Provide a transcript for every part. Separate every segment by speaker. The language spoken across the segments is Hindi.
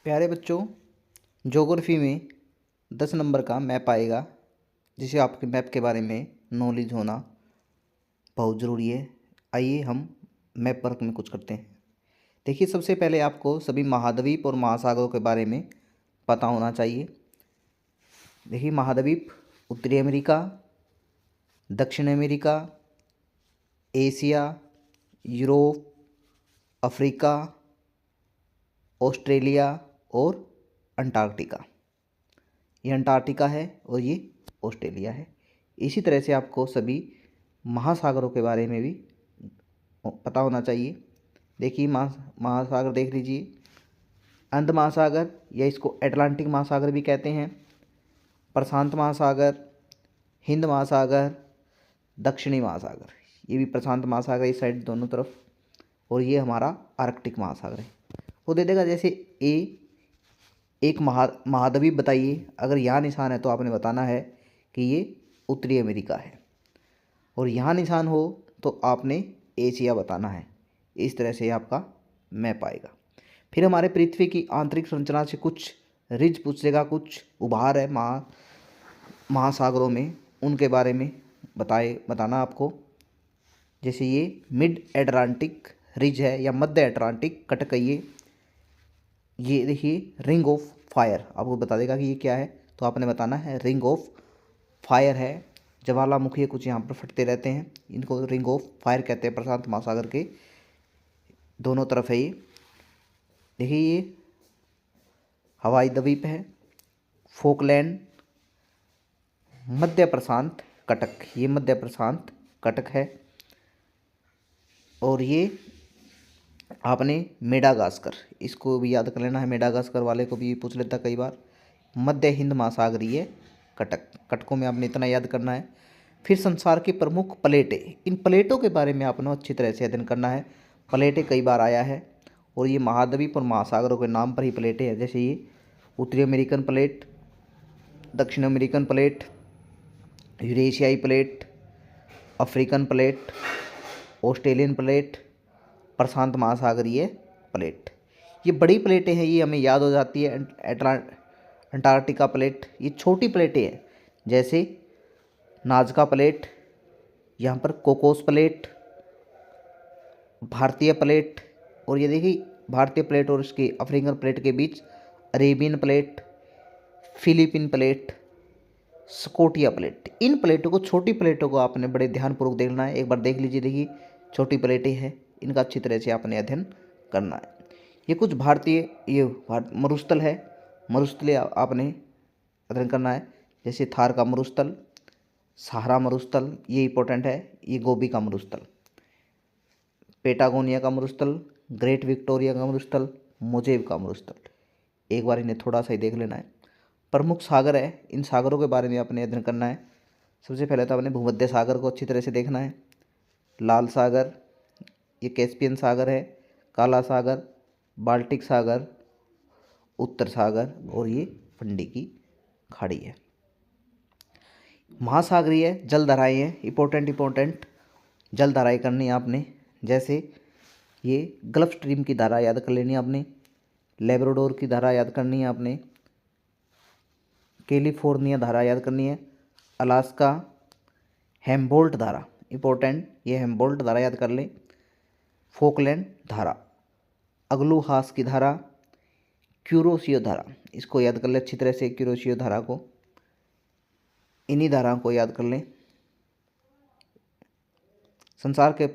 Speaker 1: प्यारे बच्चों, ज्योग्राफी में 10 नंबर का मैप आएगा, जिसे आपके मैप के बारे में नॉलेज होना बहुत ज़रूरी है। आइए हम मैप वर्क में कुछ करते हैं। देखिए, सबसे पहले आपको सभी महाद्वीप और महासागरों के बारे में पता होना चाहिए। देखिए, महाद्वीप उत्तरी अमेरिका, दक्षिण America, Asia, Europe, Africa, Australia और अंटार्कटिका। ये अंटार्कटिका है और ये ऑस्ट्रेलिया है। इसी तरह से आपको सभी महासागरों के बारे में भी पता होना चाहिए। देखिए, महासागर देख लीजिए। अंध महासागर या इसको अटलांटिक महासागर भी कहते हैं, प्रशांत महासागर, हिंद महासागर, दक्षिणी महासागर। ये भी प्रशांत महासागर इस साइड दोनों तरफ, और ये हमारा आर्कटिक महासागर है। वो दे देगा जैसे एक महाद्वीप बताइए। अगर यहाँ निशान है तो आपने बताना है कि ये उत्तरी अमेरिका है, और यहाँ निशान हो तो आपने एशिया बताना है। इस तरह से आपका मैप आएगा। फिर हमारे पृथ्वी की आंतरिक संरचना से कुछ रिज पूछेगा, कुछ उभार है महासागरों में, उनके बारे में बताना आपको। जैसे ये मिड एटलांटिक रिज है या मध्य अटलांटिक कटक। ये देखिए रिंग ऑफ फायर, आपको बता देगा कि ये क्या है, तो आपने बताना है रिंग ऑफ फायर है। ज्वालामुखी कुछ यहाँ पर फटते रहते हैं, इनको रिंग ऑफ फायर कहते हैं। प्रशांत महासागर के दोनों तरफ है ये। देखिए, ये हवाई द्वीप है, फोकलैंड, मध्य प्रशांत कटक, ये मध्य प्रशांत कटक है। और ये आपने मेडागास्कर, इसको भी याद कर लेना है। मेडागास्कर वाले को भी पूछ लेता कई बार। मध्य हिंद महासागरीय कटक, कटकों में आपने इतना याद करना है। फिर संसार की प्रमुख प्लेटें, इन प्लेटों के बारे में आपने अच्छी तरह से अध्ययन करना है। प्लेटें कई बार आया है, और ये महाद्वीप और महासागरों के नाम पर ही प्लेटें हैं। जैसे ये उत्तरी अमेरिकन प्लेट, दक्षिण अमेरिकन प्लेट, यूरेशियाई plate, African plate, Australian plate, प्रशांत महासागरीय प्लेट। ये बड़ी प्लेटें हैं, ये हमें याद हो जाती है। अंटार्कटिका प्लेट, ये छोटी प्लेटें हैं, जैसे नाजका प्लेट, यहाँ पर कोकोस प्लेट, भारतीय प्लेट, और ये देखिए भारतीय प्लेट और इसके अफ्रीकन प्लेट के बीच Arabian plate, Philippine plate, Scotia plate. इन प्लेटों को, छोटी प्लेटों को आपने बड़े ध्यानपूर्वक देखना है। एक बार देख लीजिए। देखिए, छोटी प्लेटें हैं, इनका अच्छी तरह से आपने अध्ययन करना है। ये कुछ भारतीय मरुस्थल है, मरुस्थलीय आपने अध्ययन करना है। जैसे थार का मरुस्थल, सहारा मरुस्थल, ये इंपॉर्टेंट है। ये गोबी का मरुस्थल, पेटागोनिया का मरुस्थल, ग्रेट विक्टोरिया का मरुस्थल, मोजेव का मरुस्थल। एक बार इन्हें थोड़ा सा ही देख लेना है। प्रमुख सागर है, इन सागरों के बारे में आपने अध्ययन करना है। सबसे पहले तो आपने भूमध्य सागर को अच्छी तरह से देखना है। लाल सागर, ये कैस्पियन सागर है, काला सागर, बाल्टिक सागर, उत्तर सागर, और ये फंडी की खाड़ी है। महासागरीय जलधाराएँ हैं, इंपॉर्टेंट जलधाराएँ करनी है आपने। जैसे ये गल्फ स्ट्रीम की धारा याद कर लेनी है आपने, लेब्राडोर की धारा याद करनी है आपने, कैलिफोर्निया धारा याद करनी है, अलास्का, हेम्बोल्ट धारा इंपॉर्टेंट, ये हेम्बोल्ट धारा याद कर लें, फोकलैंड धारा, अग्लूहास की धारा, क्यूरोसियो धारा, इसको याद कर लें अच्छी तरह से। क्यूरोसियो धारा को, इन्हीं धाराओं को याद कर लें। संसार के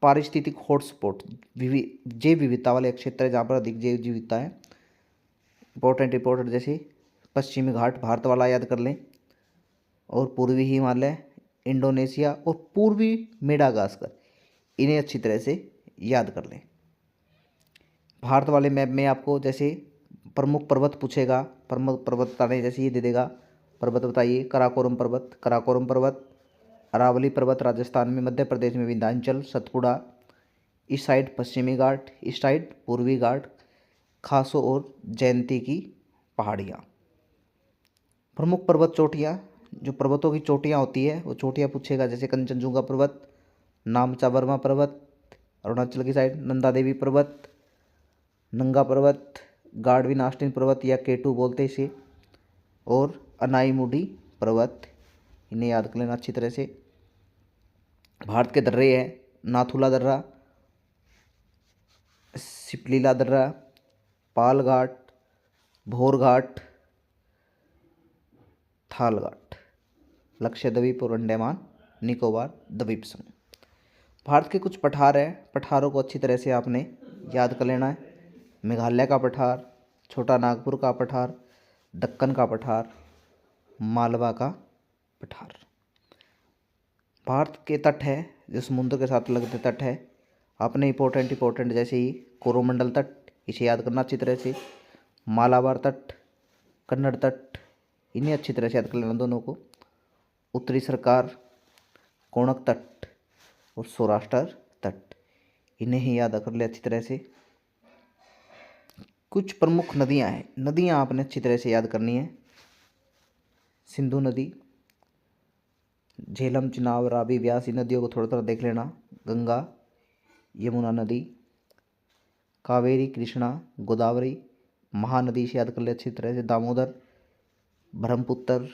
Speaker 1: पारिस्थितिक हॉटस्पॉट, जैव विविधता वाले क्षेत्र है जहाँ पर अधिक जैव विविधता है। इंपॉर्टेंट जैसे पश्चिमी घाट भारत वाला याद कर लें, और पूर्वी हिमालय, इंडोनेशिया, और पूर्वी मेडागास्कर, इन्हें अच्छी तरह से याद कर लें। भारत वाले मैप में आपको जैसे प्रमुख पर्वत पूछेगा, प्रमुख पर्वत बताने, जैसे ये दे देगा पर्वत बताइए। कराकोरम पर्वत, अरावली पर्वत राजस्थान में, मध्य प्रदेश में विंध्याचल, सतपुड़ा, इस साइड पश्चिमी घाट, इस साइड पूर्वी घाट, खासो और जयंती की पहाड़ियाँ। प्रमुख पर्वत चोटियाँ, जो पर्वतों की चोटियाँ होती है वो चोटियाँ पूछेगा। जैसे कंचनजुंगा पर्वत, नामचा वर्मा पर्वत अरुणाचल की साइड, नंदा देवी पर्वत, नंगा पर्वत गाडविन ऑस्टिन पर्वत या केटू बोलते हैं इसे, और अनाईमुडी पर्वत, इन्हें याद कर लेना अच्छी तरह से। भारत के दर्रे हैं नाथुला दर्रा, सिपलीला दर्रा, पाल घाट, भोर घाट, थाल घाट। लक्षद्वीप और अंडमान निकोबार द्वीप समूह। भारत के कुछ पठार हैं, पठारों को अच्छी तरह से आपने याद कर लेना है। मेघालय का पठार, छोटा नागपुर का पठार, दक्कन का पठार, मालवा का पठार। भारत के तट है जो समुद्र के साथ लगते तट है, आपने इंपॉर्टेंट जैसे ही कोरोमंडल तट, इसे याद करना अच्छी तरह से। मालाबार तट, कन्नड़ तट, इन्हें अच्छी तरह से याद कर लेना दोनों को। उत्तरी सरकार, कोणक तट और सौराष्ट्र तट, इन्हें ही याद कर ले अच्छी तरह से। कुछ प्रमुख नदियां हैं, नदियां आपने अच्छी तरह से याद करनी है। सिंधु नदी, झेलम, चिनाब, रावी, व्यास, इन नदियों को थोड़ा थोड़ा देख लेना। गंगा, यमुना नदी, कावेरी, कृष्णा, गोदावरी, महानदी से याद कर ले अच्छी तरह से। दामोदर, ब्रह्मपुत्र,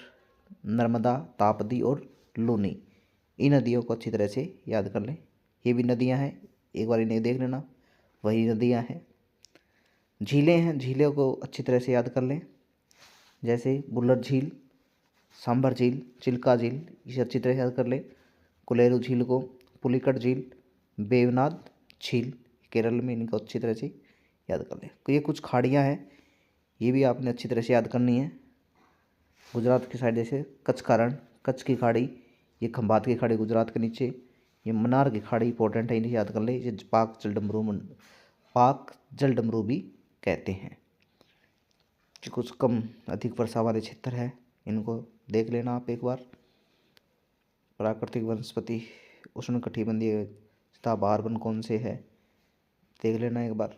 Speaker 1: नर्मदा, ताप्ती और लूनी, इन नदियों को अच्छी तरह से याद कर लें। ये भी नदियां हैं, एक बार इन्हें देख लेना, वही नदियां हैं। झीलें हैं, झीलों को अच्छी तरह से याद कर लें, जैसे बुल्लर झील, सांभर झील, चिल्का झील, इसे अच्छी तरह से याद कर लें। कुलेरू झील को, पुलिकट झील, वेवनाथ झील, केरल में, इनको अच्छी तरह से याद कर लें। तो ये कुछ खाड़ियाँ हैं, ये भी आपने अच्छी तरह से याद करनी है। गुजरात की साइड जैसे कच्छ का रण, कच्छ की खाड़ी, ये खंभात की खाड़ी गुजरात के नीचे, ये मन्नार की खाड़ी इंपॉर्टेंट है, इन्हें याद कर ले। ये पाक जल डमरू भी कहते हैं। कि कुछ कम अधिक वर्षा वाले क्षेत्र है, इनको देख लेना आप एक बार। प्राकृतिक वनस्पति, उष्णकटिबंधीय सदाबहार वन कौन से है, देख लेना एक बार।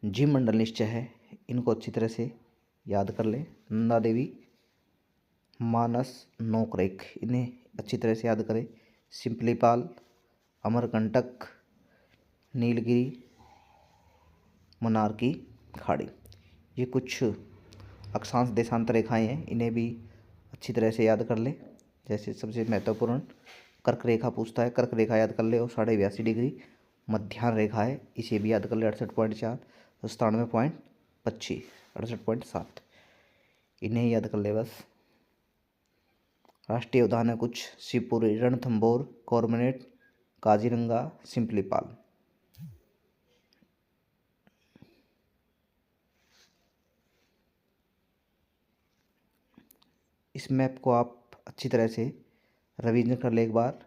Speaker 1: जीव मंडल निश्चय है, इनको अच्छी तरह से याद कर ले। नंदा देवी, मानस, नोकरेक, इन्हें अच्छी तरह से याद करें। सिंपलीपाल, अमरकंटक, नीलगिरी, मन्नार की खाड़ी, ये कुछ अक्षांश देशांतर रेखाएं हैं, इन्हें भी अच्छी तरह से याद कर ले। जैसे सबसे महत्वपूर्ण कर्क रेखा पूछता है, कर्क रेखा याद कर ले, और 82.5 मध्याह्न रेखा है, इसे भी याद कर ले। 68.4, 97.25, 68.7, इन्हें याद कर ले बस। राष्ट्रीय उद्यान है कुछ, शिवपुरी, रणथंभौर, कॉर्बेट, काजीरंगा, सिंपलीपाल। इस मैप को आप अच्छी तरह से रिवीजन कर ले एक बार।